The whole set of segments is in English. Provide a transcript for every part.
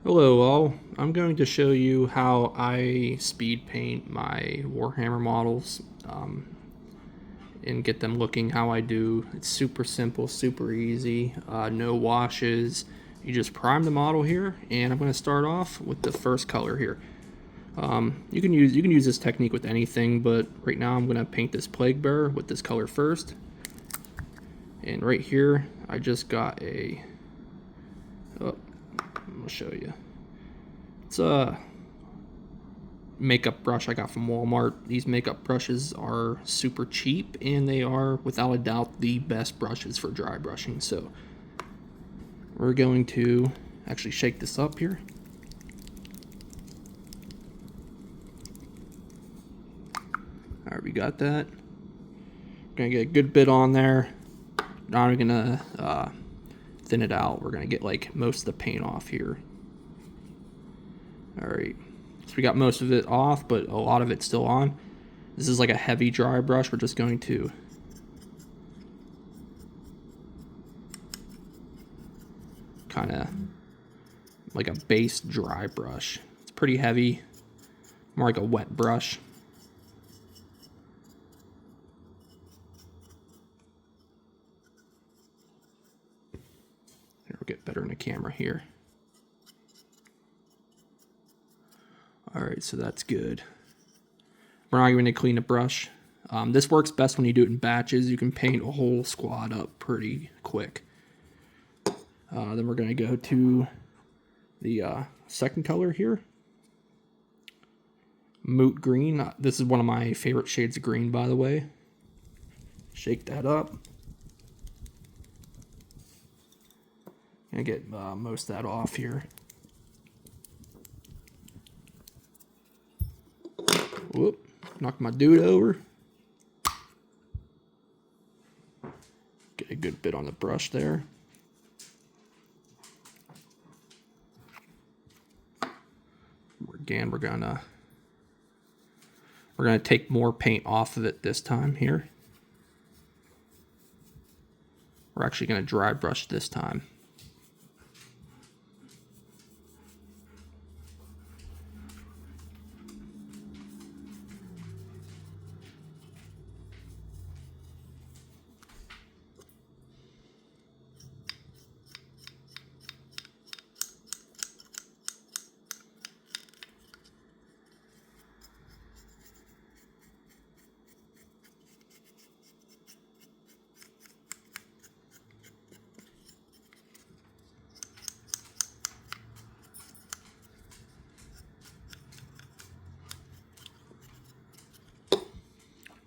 Hello all, I'm going to show you how I speed paint my Warhammer models and get them looking how I do. It's super simple, super easy, no washes. You just prime the model here, and I'm going to start off with the first color here. You can use this technique with anything, but right now I'm going to paint this plague bearer with this color first. And right here I just got a I'm going to show you. It's a makeup brush I got from Walmart. These makeup brushes are super cheap, and they are without a doubt the best brushes for dry brushing. So we're going to actually shake this up here. Alright, we got that. Gonna get a good bit on there. Now we're gonna thin it out. We're gonna get like most of the paint off here. Alright, so we got most of it off, but a lot of it's still on. This is like a heavy dry brush. We're just going to kind of like a base dry brush. It's pretty heavy, more like a wet brush. It'll get better in the camera here. Alright, so that's good. We're not going to clean the brush. This works best when you do it in batches. You can paint a whole squad up pretty quick. Then we're going to go to the second color here. Moot green. This is one of my favorite shades of green, by the way. Shake that up. Gonna get most of that off here. Whoop, knocked my dude over. Get a good bit on the brush there. Again, we're gonna take more paint off of it this time here. We're actually gonna dry brush this time.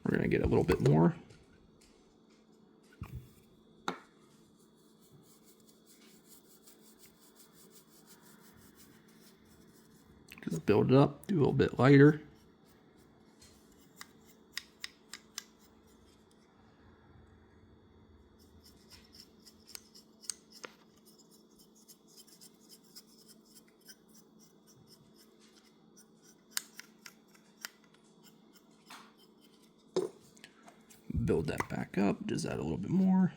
We're going to get a little bit more. Just build it up, do a little bit lighter. Build that back up, just add a little bit more.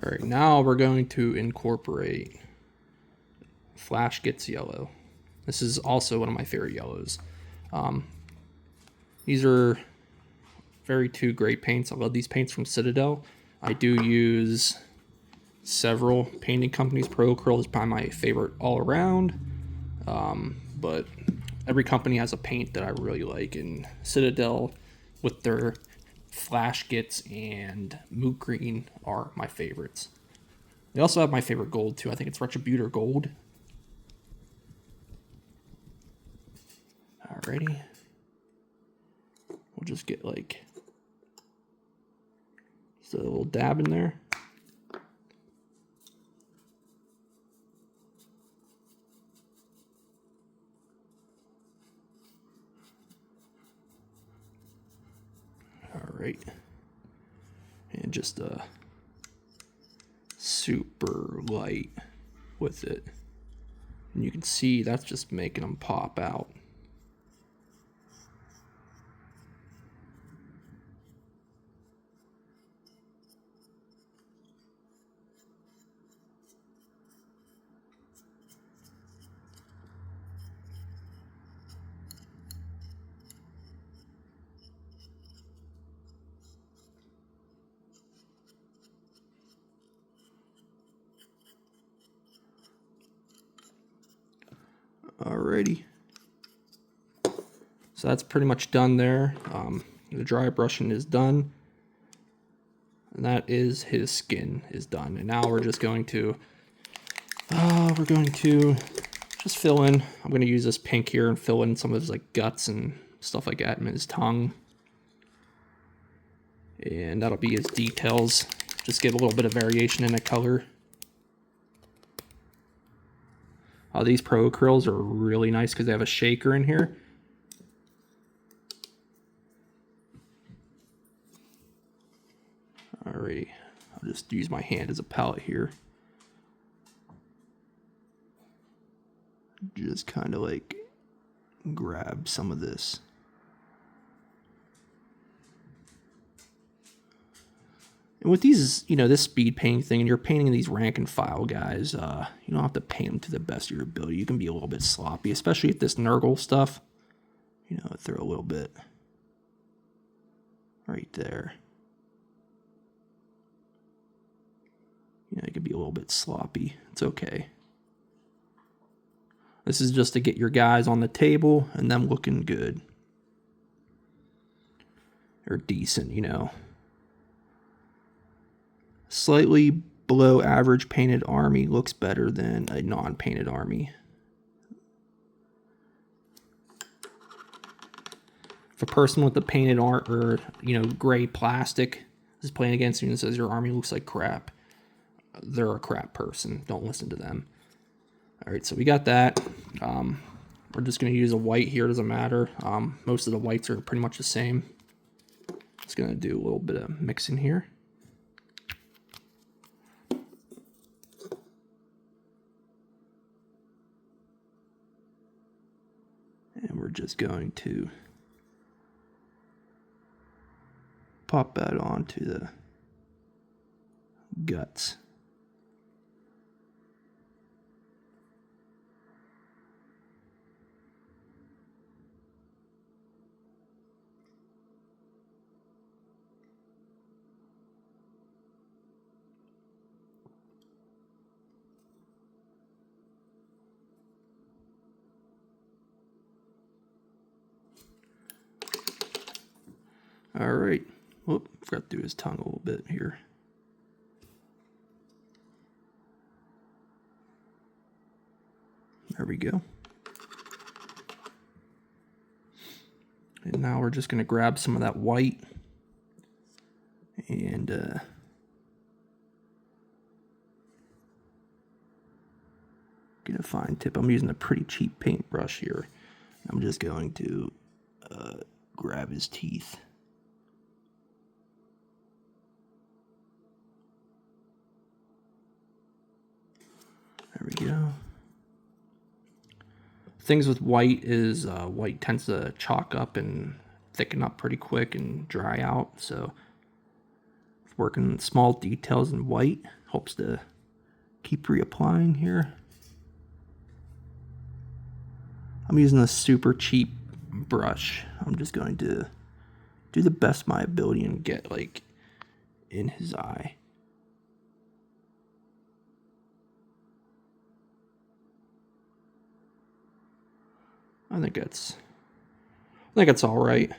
All right, now we're going to incorporate Flash Gets Yellow. This is also one of my favorite yellows. These are two great paints. I love these paints from Citadel. I do use several painting companies. Pro Acrylic is probably my favorite all around. But every company has a paint that I really like, and Citadel with their Flash Gets and Moot Green are my favorites. They also have my favorite gold too. I think it's Retributor Gold. Alrighty. We'll just get like just a little dab in there. right, and just super light with it. And you can see that's just making them pop out. Alrighty. So that's pretty much done there. The dry brushing is done. And that is his skin is done. And now we're just going to just fill in. I'm going to use this pink here and fill in some of his like guts and stuff like that, and his tongue. And that'll be his details. Just get a little bit of variation in the color. These Pro Acryls are really nice because they have a shaker in here. Alrighty, I'll just use my hand as a palette here. Just kind of like grab some of this. And with these, you know, this speed painting thing, and you're painting these rank and file guys, you don't have to paint them to the best of your ability. You can be a little bit sloppy, especially with this Nurgle stuff. You know, throw a little bit right there. You know, it could be a little bit sloppy. It's okay. This is just to get your guys on the table and them looking good. Or decent, you know. Slightly below average painted army looks better than a non-painted army. If a person with the painted art or, you know, gray plastic is playing against you and says your army looks like crap, they're a crap person. Don't listen to them. All right, so we got that. We're just going to use a white here. Doesn't matter. Most of the whites are pretty much the same. Just going to do a little bit of mixing here. And we're just going to pop that onto the guts. All right. Whoop, forgot to do his tongue a little bit here. There we go. And now we're just going to grab some of that white and get a fine tip. I'm using a pretty cheap paintbrush here. I'm just going to grab his teeth. There we go. Things with white is white tends to chalk up and thicken up pretty quick and dry out. So working small details in white helps to keep reapplying here. I'm using a super cheap brush. I'm just going to do the best of my ability and get like in his eye. I think it's all right.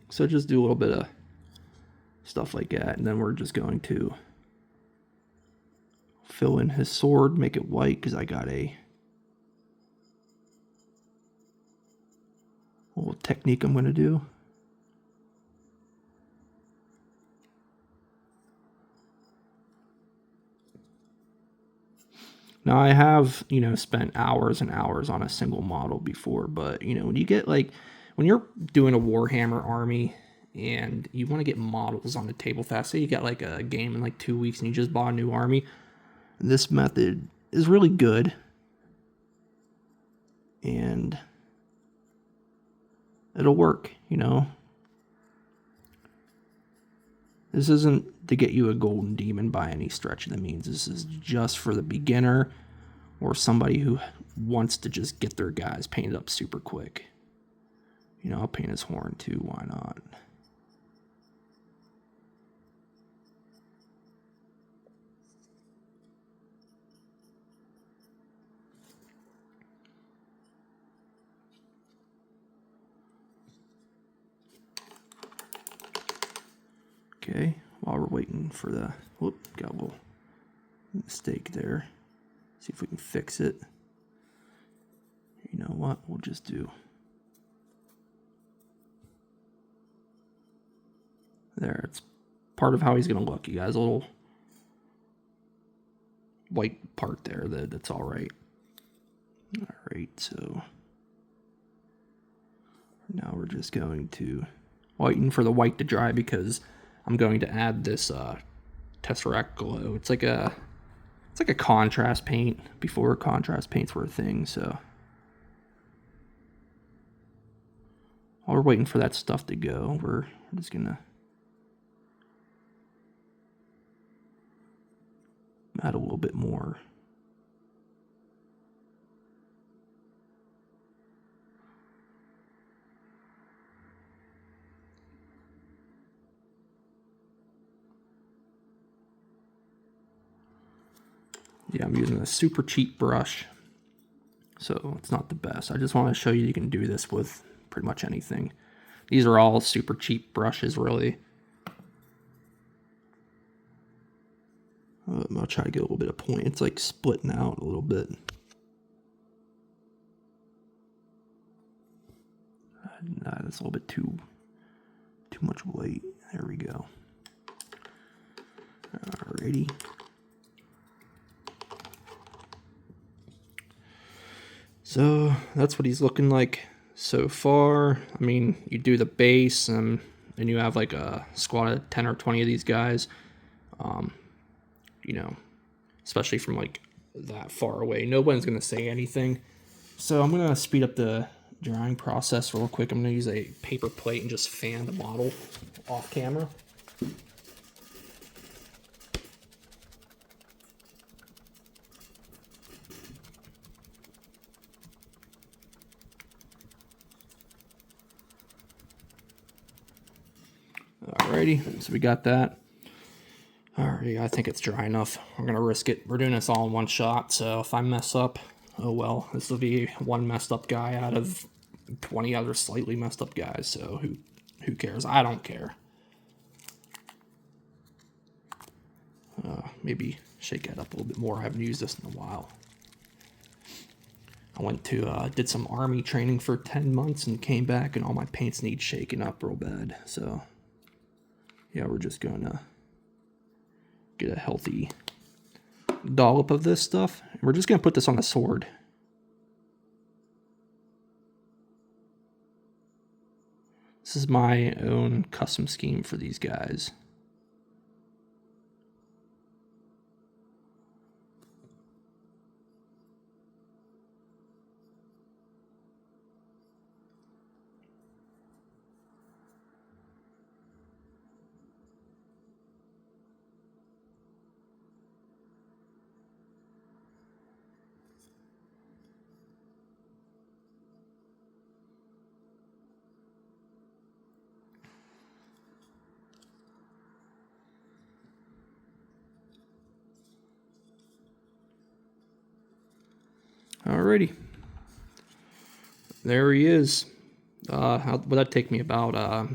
So just do a little bit of stuff like that, and then we're just going to fill in his sword, make it white because I got a little technique I'm going to do. Now I have, you know, spent hours and hours on a single model before, but, you know, when you get like, when you're doing a Warhammer army and you want to get models on the table fast. Say you got like a game in like 2 weeks and you just bought a new army. This method is really good, and it'll work, you know. This isn't to get you a golden demon by any stretch of the means. This is just for the beginner or somebody who wants to just get their guys painted up super quick. You know, I'll paint his horn too, why not? Okay, while we're waiting for the, whoop, got a little mistake there. See if we can fix it. You know what, we'll just do. There, it's part of how he's gonna look. You guys, a little white part there, that's all right. All right, so now we're just going to waiting for the white to dry because I'm going to add this Tesseract Glow. It's like a contrast paint before contrast paints were a thing. So while we're waiting for that stuff to go, we're just gonna add a little bit more. Yeah, I'm using a super cheap brush, so it's not the best. I just want to show you can do this with pretty much anything. These are all super cheap brushes, really. I'll try to get a little bit of point. It's like splitting out a little bit. That's a little bit too much white. There we go. Alrighty. So that's what he's looking like so far. I mean, you do the base, and you have like a squad of 10 or 20 of these guys. You know, especially from like that far away, no one's gonna say anything. So I'm gonna speed up the drying process real quick. I'm gonna use a paper plate and just fan the model off camera. Alrighty, so we got that. Alright, I think it's dry enough. We're gonna risk it. We're doing this all in one shot, so if I mess up, oh well. This will be one messed up guy out of 20 other slightly messed up guys, so who cares? I don't care. Maybe shake that up a little bit more. I haven't used this in a while. I went to, did some army training for 10 months and came back and all my paints need shaking up real bad, so yeah, we're just gonna get a healthy dollop of this stuff. We're just gonna put this on a sword. This is my own custom scheme for these guys. Alrighty. There he is. Would that take me about,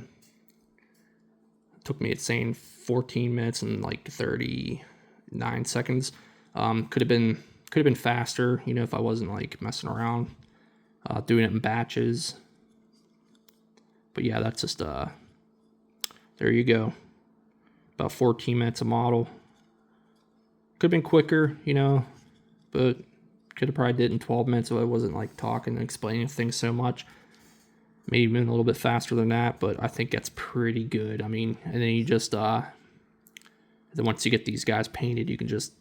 took me, it's saying 14 minutes and like 39 seconds. Could have been faster, you know, if I wasn't like messing around, doing it in batches. But yeah, that's just, there you go. About 14 minutes a model. Could have been quicker, you know, but could have probably did it in 12 minutes if I wasn't like talking and explaining things so much. maybe even a little bit faster than that, but I think that's pretty good. I mean, and then you just then once you get these guys painted, you can just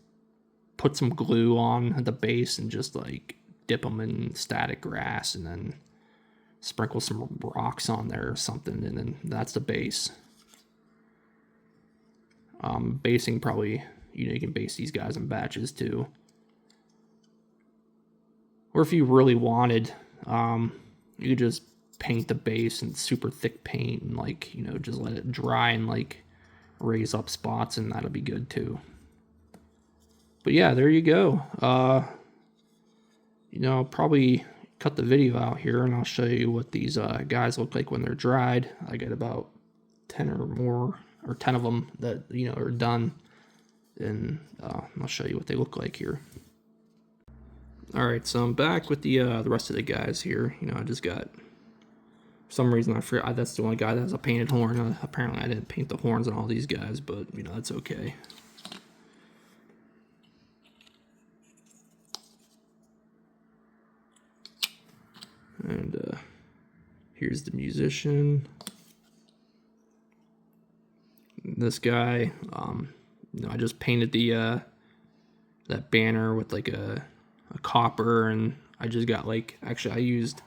put some glue on the base and just like dip them in static grass and then sprinkle some rocks on there or something, and then that's the base. Basing probably, you can base these guys in batches too. Or if you really wanted, you could just paint the base in super thick paint and like, just let it dry and like raise up spots, and that'll be good too. But yeah, there you go. I'll probably cut the video out here and I'll show you what these guys look like when they're dried. I got about 10 or more, or 10 of them that, are done. And I'll show you what they look like here. Alright, so I'm back with the rest of the guys here. I just got, for some reason I forgot, that's the only guy that has a painted horn. Apparently I didn't paint the horns on all these guys, but, that's okay. And here's the musician. This guy, I just painted the that banner with like a copper, and I just got like, actually I used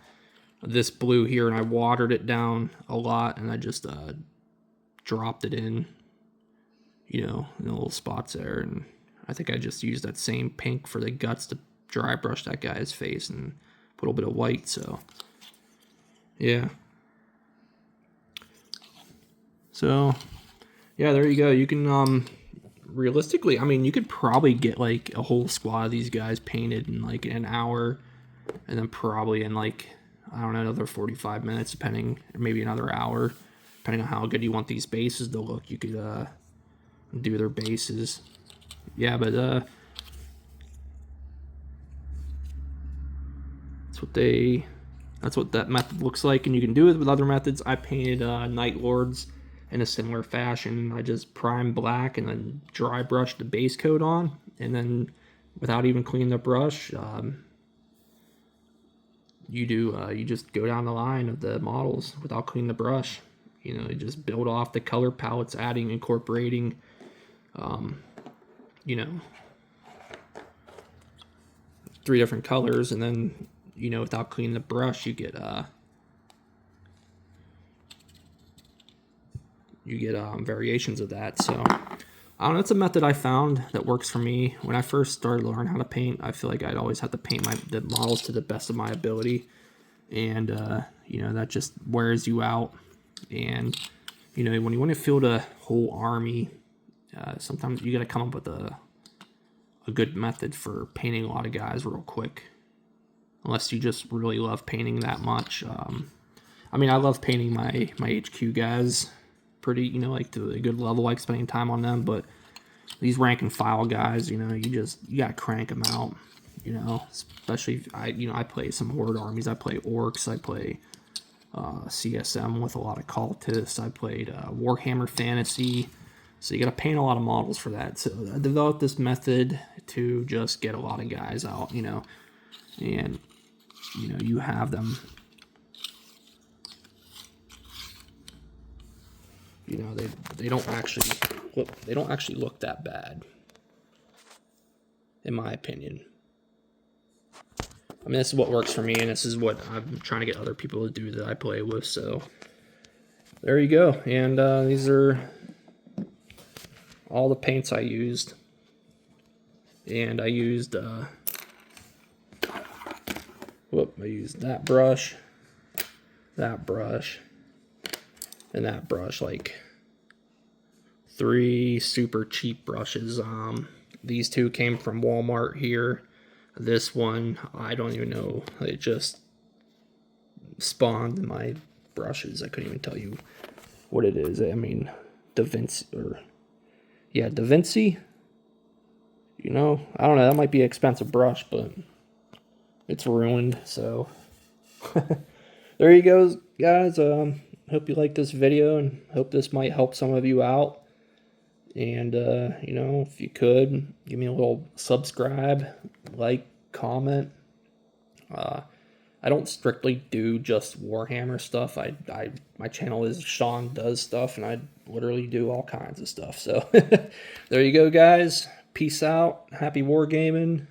this blue here and I watered it down a lot, and I just dropped it in, in the little spots there, and I think I just used that same pink for the guts to dry brush that guy's face and put a little bit of white. So yeah, there you go. You can realistically, I mean, you could probably get like a whole squad of these guys painted in like an hour, and then probably in like, I don't know, another 45 minutes, depending, or maybe another hour, depending on how good you want these bases to look. You could do their bases. Yeah, but that's what that method looks like, and you can do it with other methods. I painted Night Lords in a similar fashion. I just prime black and then dry brush the base coat on, and then without even cleaning the brush, you just go down the line of the models without cleaning the brush. You just build off the color palettes, incorporating, 3 different colors, and then without cleaning the brush, you get variations of that. So I don't know, it's a method I found that works for me. When I first started learning how to paint, I feel like I'd always have to paint the models to the best of my ability, and that just wears you out. And when you want to field a whole army, sometimes you got to come up with a good method for painting a lot of guys real quick, unless you just really love painting that much. I mean, I love painting my HQ guys pretty, like to a good level, like spending time on them, but these rank and file guys, you gotta crank them out, especially if I play some horde armies. I play orcs, I play CSM with a lot of cultists, I played Warhammer Fantasy, so you gotta paint a lot of models for that. So I developed this method to just get a lot of guys out, and you have them, they don't actually look that bad, in my opinion. I mean, this is what works for me, and this is what I'm trying to get other people to do that I play with. So there you go. And these are all the paints I used, and I used I used that brush, and that brush, like 3 super cheap brushes. These 2 came from Walmart here. This one, I don't even know, it just spawned in my brushes. I couldn't even tell you what it is. I mean, Da Vinci. I don't know, that might be an expensive brush, but it's ruined. So there you go, guys. Hope you like this video, and hope this might help some of you out. And if you could give me a little subscribe, like, comment. I don't strictly do just Warhammer stuff. My channel is Sean Does Stuff, and I literally do all kinds of stuff. So there you go, guys. Peace out. Happy wargaming.